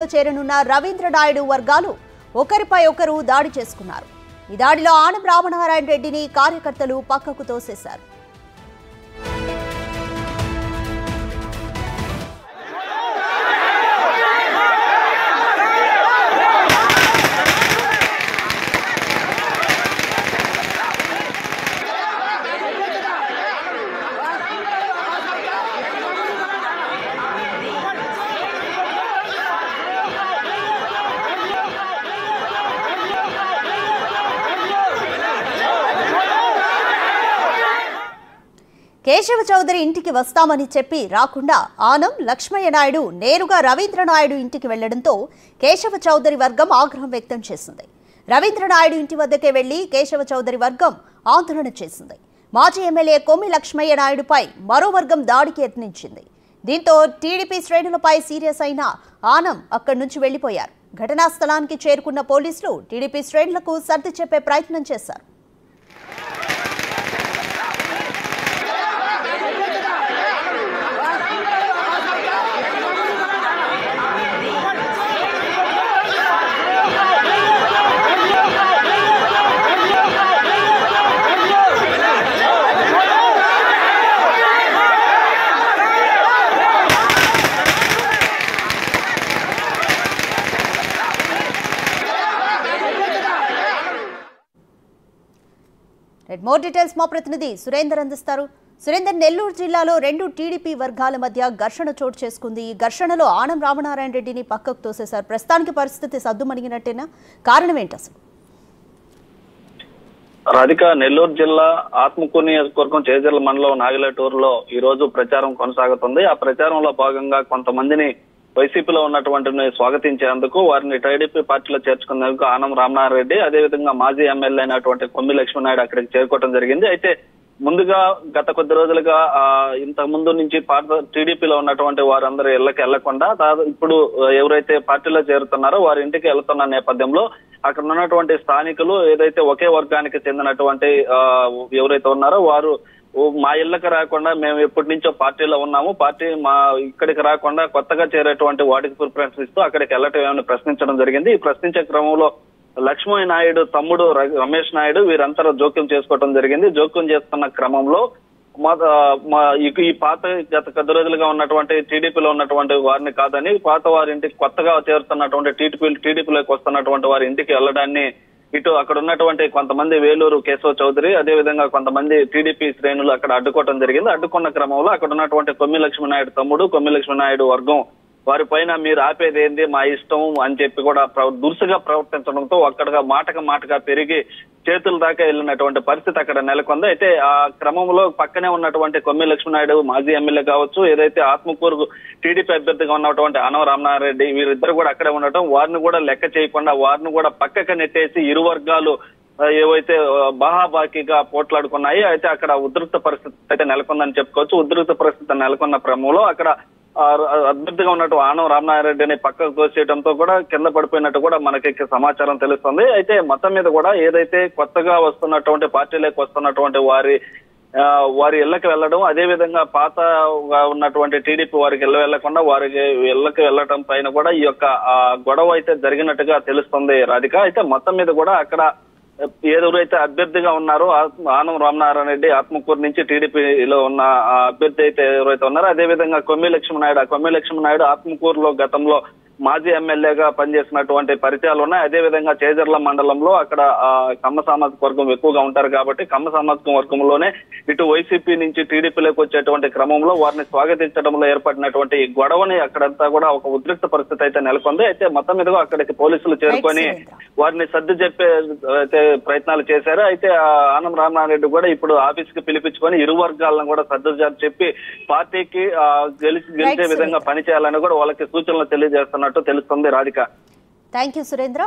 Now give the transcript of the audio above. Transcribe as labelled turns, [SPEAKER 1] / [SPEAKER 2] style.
[SPEAKER 1] చేరనున్న రవీంద్ర నాయుడు వర్గాలు ఒకరిపై ఒకరు దాడి చేసుకున్నారు. ఈ దాడిలో ఆనం రామనారాయణ రెడ్డిని కార్యకర్తలు పక్కకు తోసేశారు. కేశవ చౌదరి ఇంటికి వస్తామని చెప్పి రాకుండా ఆనం లక్ష్మయ్య నాయుడు నేరుగా రవీంద్ర నాయుడు ఇంటికి వెళ్లడంతో కేశవ చౌదరి వర్గం ఆగ్రహం వ్యక్తం చేసింది. రవీంద్ర నాయుడు ఇంటి వద్దకే వెళ్లి కేశవ చౌదరి వర్గం ఆందోళన చేసింది. మాజీ ఎమ్మెల్యే కొమ్మి లక్ష్మయ్య నాయుడుపై మరో వర్గం దాడికి యత్నించింది. దీంతో టీడీపీ శ్రేణులపై సీరియస్ అయిన ఆనం అక్కడి నుంచి వెళ్లిపోయారు. ఘటనా స్థలానికి చేరుకున్న పోలీసులు టీడీపీ శ్రేణులకు సర్ది చెప్పే ప్రయత్నం చేశారు. మోర్ డీటెయిల్స్ మా ప్రతినిధి సురేందర్ అందిస్తారు. సురేందర్, నెల్లూరు జిల్లాలో రెండు టీడీపీ వర్గాల మధ్య ఘర్షణ చోటు చేసుకుంది. ఈ ఘర్షణలో ఆనం రామనారాయణ రెడ్డిని పక్కకు తోసేశారు. ప్రస్తుతానికి పరిస్థితి సద్దుమణిగినట్టేనా? కారణం ఏంటి అసలు?
[SPEAKER 2] రాధిక, నెల్లూరు జిల్లా ఆత్మకూరు నియోజకవర్గం చేజర్ల మండలం నాగిలేటూరులో ఈ రోజు ప్రచారం కొనసాగుతుంది. ఆ ప్రచారంలో భాగంగా కొంతమందిని వైసీపీలో ఉన్నటువంటి స్వాగతించేందుకు, వారిని టీడీపీ పార్టీలో చేర్చుకునేందుకు ఆనం రామనారాయణ రెడ్డి, అదేవిధంగా మాజీ ఎమ్మెల్యే అయినటువంటి కొమ్మి లక్ష్మీనాయుడు అక్కడికి చేరుకోవడం జరిగింది. అయితే ముందుగా గత కొద్ది రోజులుగా ఇంతకు ముందు నుంచి టీడీపీలో ఉన్నటువంటి వారందరూ ఇళ్లకు వెళ్లకుండా ఇప్పుడు ఎవరైతే పార్టీలో చేరుతున్నారో వారి ఇంటికి వెళ్తున్న నేపథ్యంలో అక్కడ ఉన్నటువంటి స్థానికులు ఏదైతే ఒకే వర్గానికి చెందినటువంటి ఎవరైతే ఉన్నారో వారు మా ఇళ్లకు రాకుండా మేము ఎప్పటి నుంచో పార్టీలో ఉన్నాము, పార్టీ మా ఇక్కడికి రాకుండా కొత్తగా చేరేటువంటి వాటికి ప్రిఫరెన్స్ ఇస్తూ అక్కడికి వెళ్ళటం ఏమైనా ప్రశ్నించడం జరిగింది. ఈ ప్రశ్నించే క్రమంలో లక్ష్మయ్య నాయుడు తమ్ముడు రమేష్ నాయుడు వీరంతా జోక్యం చేసుకోవడం జరిగింది. జోక్యం చేస్తున్న క్రమంలో ఈ పాత గత కొద్ది రోజులుగా ఉన్నటువంటి టీడీపీలో ఉన్నటువంటి వారిని కాదని పాత వారి ఇంటికి కొత్తగా చేరుతున్నటువంటి టీడీపీలోకి వస్తున్నటువంటి వారి ఇంటికి వెళ్లడాన్ని ఇటు అక్కడ ఉన్నటువంటి కొంతమంది వేలూరు కేశవ చౌదరి, అదేవిధంగా కొంతమంది టీడీపీ శ్రేణులు అక్కడ అడ్డుకోవడం జరిగింది. అడ్డుకున్న క్రమంలో అక్కడ ఉన్నటువంటి కొమ్మి లక్ష్మీనాయుడు తమ్ముడు, కొమ్మి లక్ష్మీనాయుడు వర్గం వారి పైన మీరు ఆపేది ఏంది, మా ఇష్టం అని చెప్పి కూడా దురుసుగా ప్రవర్తించడంతో అక్కడగా మాటగా పెరిగి చేతుల దాకా వెళ్ళినటువంటి పరిస్థితి అక్కడ నెలకొంది. అయితే ఆ క్రమంలో పక్కనే ఉన్నటువంటి కొమ్మి లక్ష్మీనాయుడు మాజీ ఎమ్మెల్యే కావచ్చు, ఏదైతే ఆత్మకూరు టీడీపీ అభ్యర్థిగా ఉన్నటువంటి ఆనం రామనారాయణ రెడ్డి వీరిద్దరు కూడా అక్కడే ఉండటం, వారిని కూడా లెక్క చేయకుండా వారిని కూడా పక్కకు నెట్టేసి ఇరు వర్గాలు ఏవైతే బాహాబాకీగా పోట్లాడుకున్నాయి. అయితే అక్కడ ఉద్రిక్త పరిస్థితి అయితే నెలకొందని చెప్పుకోవచ్చు. ఉద్రిక్త పరిస్థితి నెలకొన్న క్రమంలో అక్కడ అభ్యర్థిగా ఉన్నట్టు ఆనం రామనారాయణ రెడ్డిని పక్కకు తోసేయడంతో కూడా కింద పడిపోయినట్టు కూడా మనకి సమాచారం తెలుస్తుంది. అయితే మొత్తం మీద కూడా ఏదైతే కొత్తగా వస్తున్నటువంటి పార్టీలోకి వస్తున్నటువంటి వారి ఇళ్లకు వెళ్లడం, అదేవిధంగా పాతగా ఉన్నటువంటి టీడీపీ వారికి వెళ్లకుండా వారికి ఇళ్లకు వెళ్లడం పైన కూడా ఈ యొక్క గొడవ అయితే జరిగినట్టుగా తెలుస్తుంది రాధిక. అయితే మొత్తం మీద కూడా అక్కడ ఎవరైతే అభ్యర్థిగా ఉన్నారో ఆనం రామనారాయణ రెడ్డి ఆత్మకూరు నుంచి టీడీపీలో ఉన్న అభ్యర్థి అయితే ఎవరైతే ఉన్నారో, అదేవిధంగా కొమ్మి లక్ష్మీనాయుడు ఆత్మకూరులో గతంలో మాజీ ఎమ్మెల్యేగా పనిచేసినటువంటి పరిచయాలు ఉన్నాయి. అదేవిధంగా చేజర్ల మండలంలో అక్కడ కమ్మ సామాజిక వర్గం ఎక్కువగా ఉంటారు కాబట్టి కమ్మ సామాజిక వర్గంలోనే ఇటు వైసీపీ నుంచి టీడీపీలోకి వచ్చేటువంటి క్రమంలో వారిని స్వాగతించడంలో ఏర్పడినటువంటి గొడవని అక్కడంతా కూడా ఒక ఉద్రిక్త పరిస్థితి అయితే నెలకొంది. అయితే మొత్తం మీదుగా అక్కడికి పోలీసులు చేరుకొని వారిని సర్ది చెప్పే అయితే ప్రయత్నాలు చేశారు. అయితే ఆనం రామనారాయణ రెడ్డి కూడా ఇప్పుడు ఆఫీస్ కి పిలిపించుకొని ఇరు వర్గాలను కూడా సర్ది చెప్పి పార్టీకి గెలిచే విధంగా పనిచేయాలని కూడా వాళ్ళకి సూచనలు తెలియజేస్తున్నారు తెలుస్తుంది రాధిక.
[SPEAKER 1] Thank you Surendra.